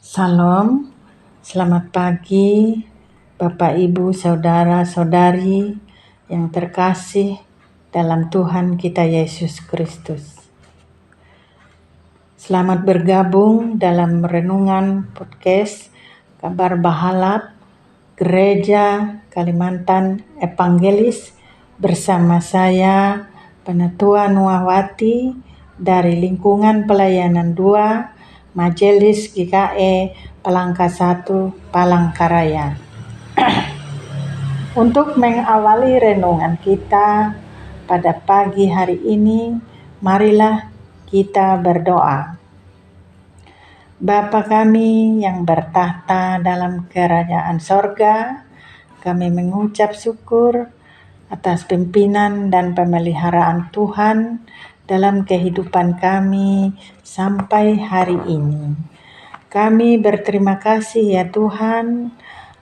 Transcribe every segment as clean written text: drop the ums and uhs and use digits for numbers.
Salam, selamat pagi Bapak Ibu Saudara-saudari yang terkasih dalam Tuhan kita Yesus Kristus. Selamat bergabung dalam renungan podcast Kabar Bahalap Gereja Kalimantan Evangelis bersama saya Penatua Nuahwati dari lingkungan pelayanan 2 Majelis GKE Palangka 1 Palangkaraya. Untuk mengawali renungan kita pada pagi hari ini, marilah kita berdoa. Bapa kami yang bertahta dalam kerajaan sorga, kami mengucap syukur atas pimpinan dan pemeliharaan Tuhan dalam kehidupan kami sampai hari ini. Kami berterima kasih ya Tuhan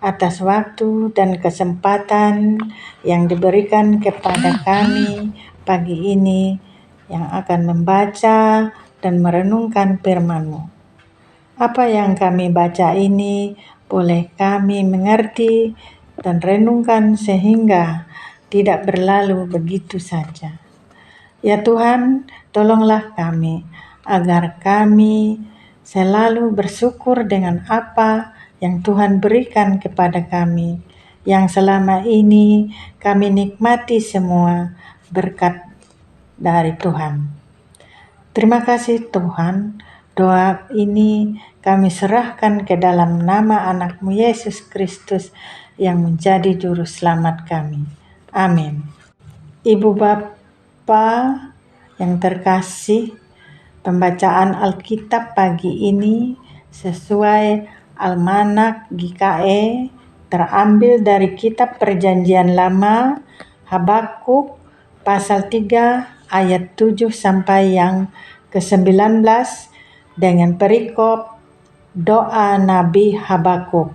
atas waktu dan kesempatan yang diberikan kepada kami pagi ini yang akan membaca dan merenungkan firman-Mu. Apa yang kami baca ini boleh kami mengerti dan renungkan sehingga tidak berlalu begitu saja. Ya Tuhan, tolonglah kami agar kami selalu bersyukur dengan apa yang Tuhan berikan kepada kami, yang selama ini kami nikmati semua berkat dari Tuhan. Terima kasih Tuhan, doa ini kami serahkan ke dalam nama anak-Mu Yesus Kristus yang menjadi juru selamat kami. Amin. Ibu Bapak yang terkasih, pembacaan Alkitab pagi ini sesuai Almanak GKE terambil dari kitab Perjanjian Lama Habakuk pasal 3 ayat 7 sampai yang ke-19 dengan perikop doa Nabi Habakuk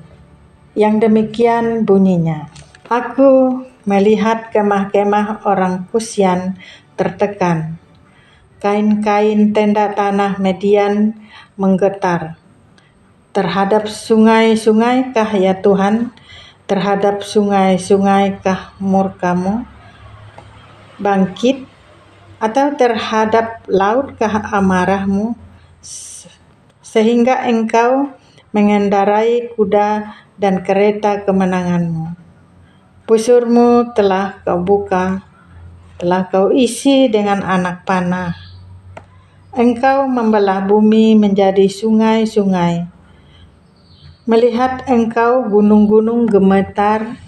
yang demikian bunyinya. Aku melihat kemah-kemah orang Kusyan tertekan. Kain-kain tenda tanah Median menggetar. Terhadap sungai-sungaikah ya Tuhan? Terhadap sungai-sungaikah murka-Mu bangkit? Atau terhadap lautkah amarah-Mu? Sehingga Engkau mengendarai kuda dan kereta kemenangan-Mu. Busur-Mu telah Kau buka, telah Kau isi dengan anak panah. Engkau membelah bumi menjadi sungai-sungai. Melihat Engkau gunung-gunung gemetar,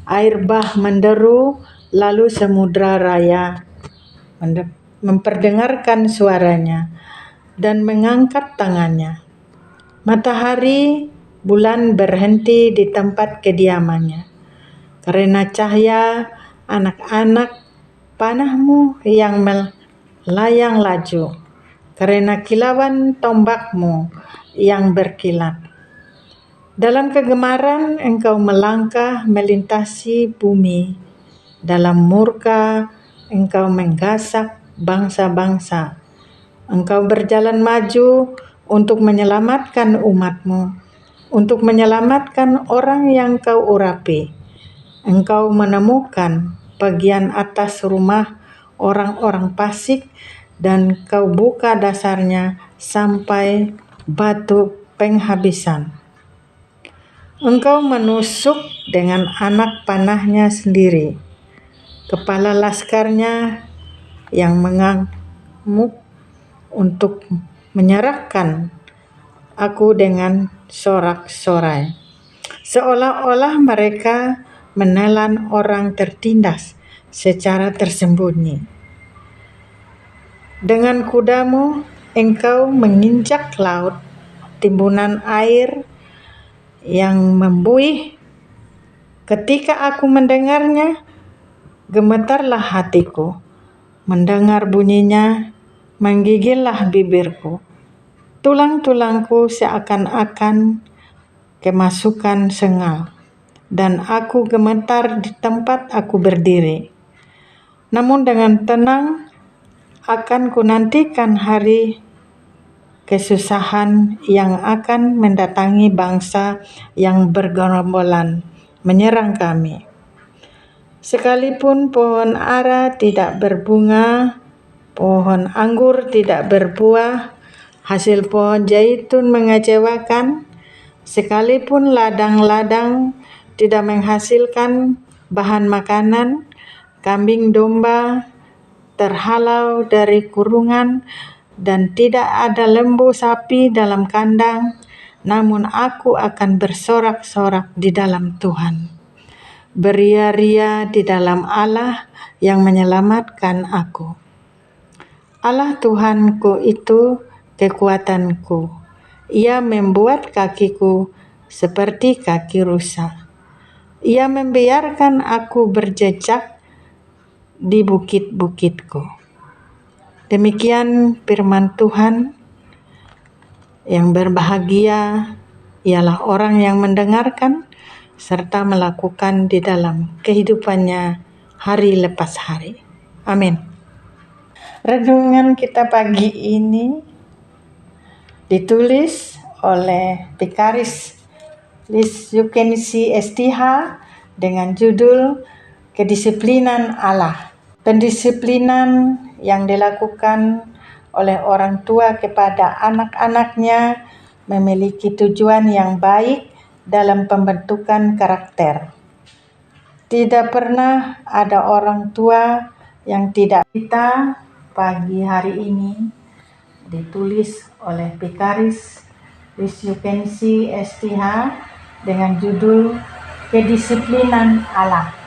air bah menderu, lalu samudra raya memperdengarkan suaranya dan mengangkat tangannya. Matahari, bulan berhenti di tempat kediamannya. Karena cahaya anak-anak panah-Mu yang melayang laju, karena kilauan tombak-Mu yang berkilat. Dalam kegemaran Engkau melangkah melintasi bumi, dalam murka Engkau menggasak bangsa-bangsa. Engkau berjalan maju untuk menyelamatkan umat-Mu, untuk menyelamatkan orang yang Kau urapi. Engkau menemukan bagian atas rumah orang-orang fasik dan Kau buka dasarnya sampai batu penghabisan. Engkau menusuk dengan anak panahnya sendiri, kepala laskarnya yang mengamuk untuk menyerahkan aku dengan sorak-sorai. Seolah-olah mereka menelan orang tertindas secara tersembunyi. Dengan kuda-Mu Engkau menginjak laut, timbunan air yang membuih. Ketika aku mendengarnya, gemetarlah hatiku. Mendengar bunyinya, menggigillah bibirku. Tulang-tulangku seakan-akan kemasukan sengal, dan aku gemetar di tempat aku berdiri. Namun dengan tenang akan kunantikan hari kesusahan yang akan mendatangi bangsa yang bergerombolan menyerang kami. Sekalipun pohon ara tidak berbunga, pohon anggur tidak berbuah, hasil pohon zaitun mengecewakan, sekalipun ladang-ladang tidak menghasilkan bahan makanan, kambing domba terhalau dari kurungan, dan tidak ada lembu sapi dalam kandang, namun aku akan bersorak-sorak di dalam Tuhan, beria-ria di dalam Allah yang menyelamatkan aku. Allah Tuhanku itu kekuatanku. Ia membuat kakiku seperti kaki rusa. Ia membiarkan aku berjejak di bukit-bukitku. Demikian firman Tuhan. Yang berbahagia ialah orang yang mendengarkan serta melakukan di dalam kehidupannya hari lepas hari. Amin. Renungan kita pagi ini ditulis oleh Vikaris Lisyukensi STH dengan judul Kedisiplinan Allah. Pendisiplinan yang dilakukan oleh orang tua kepada anak-anaknya memiliki tujuan yang baik dalam pembentukan karakter. Tidak pernah ada orang tua yang tidak. Kita pagi hari ini ditulis oleh Vikaris Lisyukensi STH dengan judul Kedisiplinan Allah.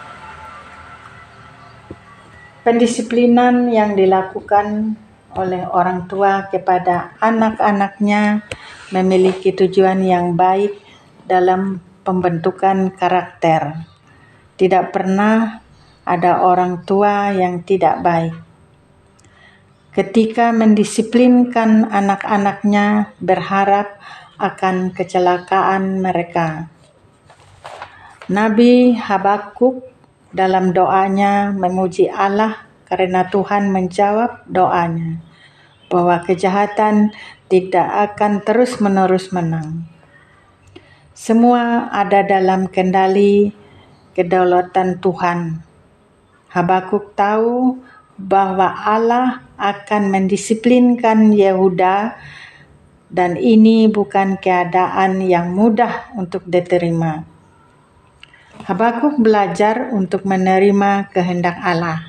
Pendisiplinan yang dilakukan oleh orang tua kepada anak-anaknya memiliki tujuan yang baik dalam pembentukan karakter. Tidak pernah ada orang tua yang tidak baik. Ketika mendisiplinkan anak-anaknya berharap akan kecelakaan mereka. Nabi Habakuk dalam doanya memuji Allah karena Tuhan menjawab doanya, bahwa kejahatan tidak akan terus-menerus menang. Semua ada dalam kendali kedaulatan Tuhan. Habakuk tahu bahwa Allah akan mendisiplinkan Yehuda, dan ini bukan keadaan yang mudah untuk diterima. Habakuk belajar untuk menerima kehendak Allah.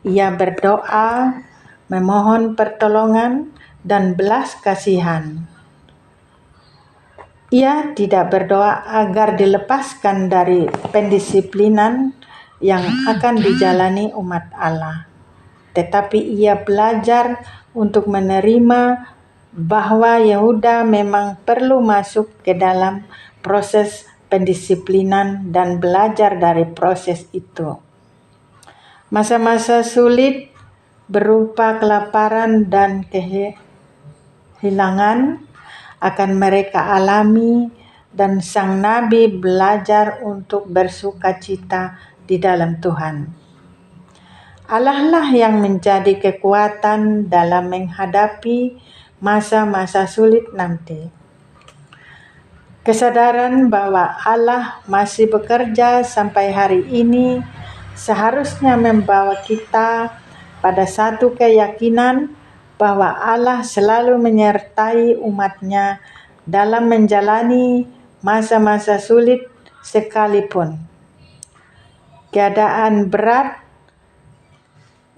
Ia berdoa, memohon pertolongan dan belas kasihan. Ia tidak berdoa agar dilepaskan dari pendisiplinan yang akan dijalani umat Allah, tetapi ia belajar untuk menerima bahwa Yehuda memang perlu masuk ke dalam proses pendisiplinan dan belajar dari proses itu. Masa-masa sulit berupa kelaparan dan kehilangan akan mereka alami, dan sang nabi belajar untuk bersukacita di dalam Tuhan. Allah lah yang menjadi kekuatan dalam menghadapi masa-masa sulit nanti. Kesadaran bahwa Allah masih bekerja sampai hari ini seharusnya membawa kita pada satu keyakinan bahwa Allah selalu menyertai umatnya dalam menjalani masa-masa sulit sekalipun. Keadaan berat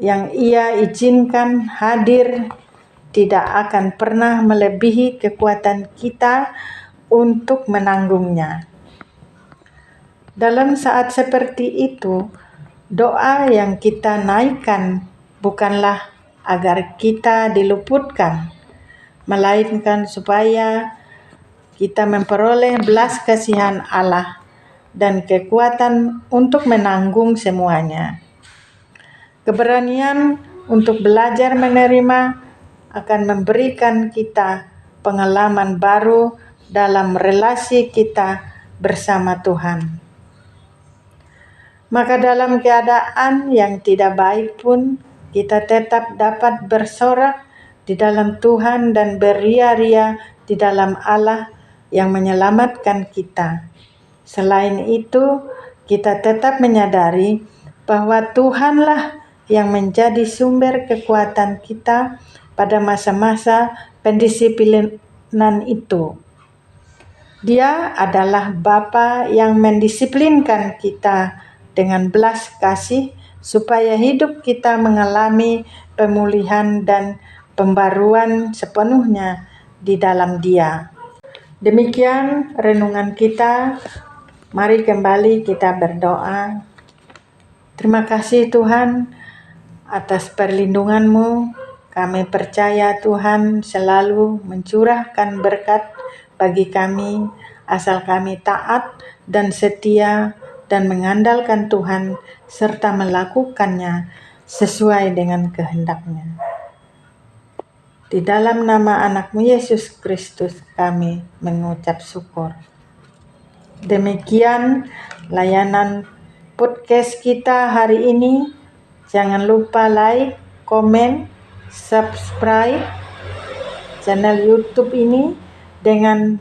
yang Ia izinkan hadir tidak akan pernah melebihi kekuatan kita untuk menanggungnya. Dalam saat seperti itu, doa yang kita naikkan bukanlah agar kita diluputkan, melainkan supaya kita memperoleh belas kasihan Allah dan kekuatan untuk menanggung semuanya. Keberanian untuk belajar menerima akan memberikan kita pengalaman baru dalam relasi kita bersama Tuhan. Maka dalam keadaan yang tidak baik pun kita tetap dapat bersorak di dalam Tuhan dan beria-ria di dalam Allah yang menyelamatkan kita. Selain itu, kita tetap menyadari bahwa Tuhanlah yang menjadi sumber kekuatan kita pada masa-masa pendisiplinan itu. Dia adalah Bapa yang mendisiplinkan kita dengan belas kasih supaya hidup kita mengalami pemulihan dan pembaruan sepenuhnya di dalam Dia. Demikian renungan kita. Mari kembali kita berdoa. Terima kasih Tuhan atas perlindungan-Mu. Kami percaya Tuhan selalu mencurahkan berkat bagi kami, asal kami taat dan setia dan mengandalkan Tuhan serta melakukannya sesuai dengan kehendak-Nya. Di dalam nama anak-Mu Yesus Kristus kami mengucap syukur. Demikian layanan podcast kita hari ini. Jangan lupa like, komen, subscribe channel YouTube ini dengan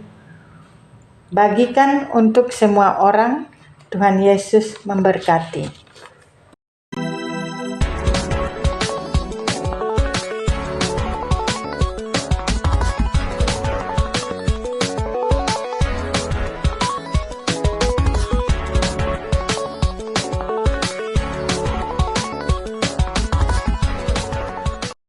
bagikan untuk semua orang. Tuhan Yesus memberkati.